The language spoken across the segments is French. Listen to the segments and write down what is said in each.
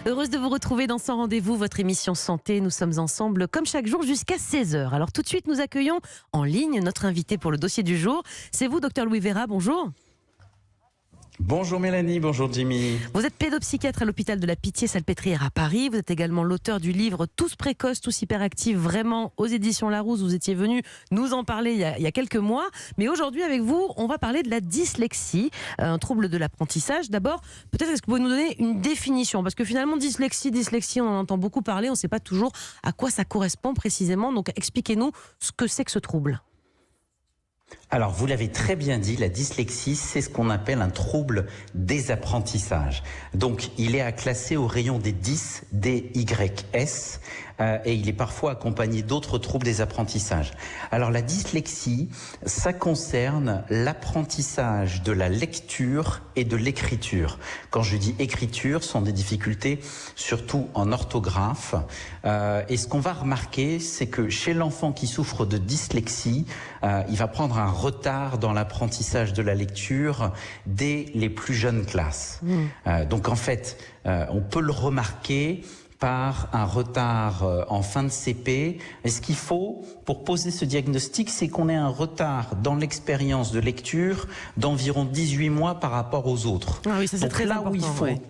Heureuse de vous retrouver dans Sans Rendez-vous, votre émission santé. Nous sommes ensemble comme chaque jour jusqu'à 16h. Alors tout de suite, nous accueillons en ligne notre invité pour le dossier du jour. C'est vous, docteur Louis Vera, bonjour. Bonjour Mélanie, bonjour Jimmy. Vous êtes pédopsychiatre à l'hôpital de la Pitié-Salpêtrière à Paris. Vous êtes également l'auteur du livre Tous précoces, tous hyperactifs, vraiment, aux éditions Larousse. Vous étiez venu nous en parler il y a quelques mois. Mais aujourd'hui, avec vous, on va parler de la dyslexie, un trouble de l'apprentissage. D'abord, peut-être est-ce que vous pouvez nous donner une définition ? Parce que finalement, dyslexie, on en entend beaucoup parler. On ne sait pas toujours à quoi ça correspond précisément. Donc, expliquez-nous ce que c'est que ce trouble. Alors, vous l'avez très bien dit, la dyslexie, c'est ce qu'on appelle un trouble des apprentissages. Donc, il est à classer au rayon des 10, DYS, et il est parfois accompagné d'autres troubles des apprentissages. Alors, la dyslexie, ça concerne l'apprentissage de la lecture et de l'écriture. Quand je dis écriture, ce sont des difficultés surtout en orthographe. Et ce qu'on va remarquer, c'est que chez l'enfant qui souffre de dyslexie, il va prendre un retard dans l'apprentissage de la lecture dès les plus jeunes classes. Donc en fait, on peut le remarquer par un retard en fin de CP. Et ce qu'il faut pour poser ce diagnostic, c'est qu'on ait un retard dans l'expérience de lecture d'environ 18 mois par rapport aux autres. Ah oui, ça c'est très là important. Où il faut, ouais.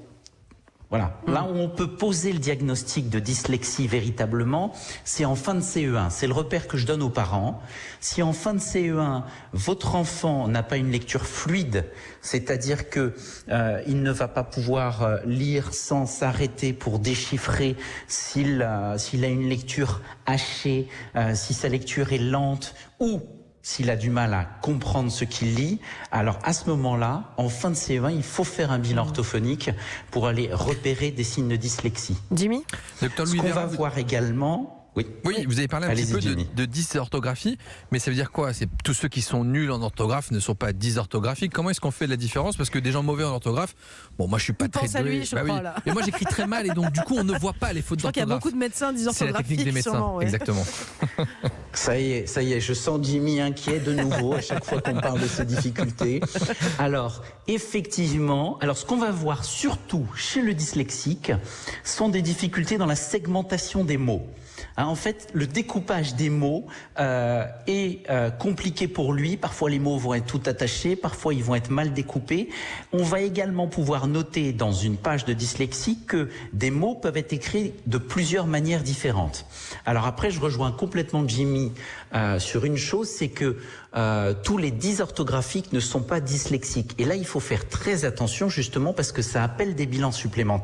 Voilà. Là où on peut poser le diagnostic de dyslexie véritablement, c'est en fin de CE1. C'est le repère que je donne aux parents. Si en fin de CE1, votre enfant n'a pas une lecture fluide, c'est-à-dire que il ne va pas pouvoir lire sans s'arrêter pour déchiffrer s'il a une lecture hachée, si sa lecture est lente ou s'il a du mal à comprendre ce qu'il lit, alors à ce moment-là, en fin de CE1, il faut faire un bilan orthophonique pour aller repérer des signes de dyslexie. Jimmy ? Docteur Louis Ce qu'on Vera, va voir également... Oui, vous avez parlé un petit peu de dysorthographie, mais ça veut dire quoi ? C'est tous ceux qui sont nuls en orthographe ne sont pas dysorthographiques. Comment est-ce qu'on fait la différence ? Parce que des gens mauvais en orthographe, bon, moi je suis pas très pense à lui, doué. je crois, là. Mais moi j'écris très mal et donc du coup on ne voit pas les fautes Je crois qu'il y a d'orthographe. beaucoup de médecins C'est la technique dysorthographiques. des médecins, sûrement, ouais. exactement. Ça y est, je sens Jimmy inquiet de nouveau à chaque fois qu'on parle de ces difficultés. Alors, effectivement, ce qu'on va voir surtout chez le dyslexique sont des difficultés dans la segmentation des mots. En fait, le découpage des mots est compliqué pour lui. Parfois, les mots vont être tout attachés, parfois, ils vont être mal découpés. On va également pouvoir noter dans une page de dyslexie que des mots peuvent être écrits de plusieurs manières différentes. Alors après, je rejoins complètement Jimmy sur une chose, c'est que tous les dysorthographiques ne sont pas dyslexiques. Et là, il faut faire très attention justement parce que ça appelle des bilans supplémentaires.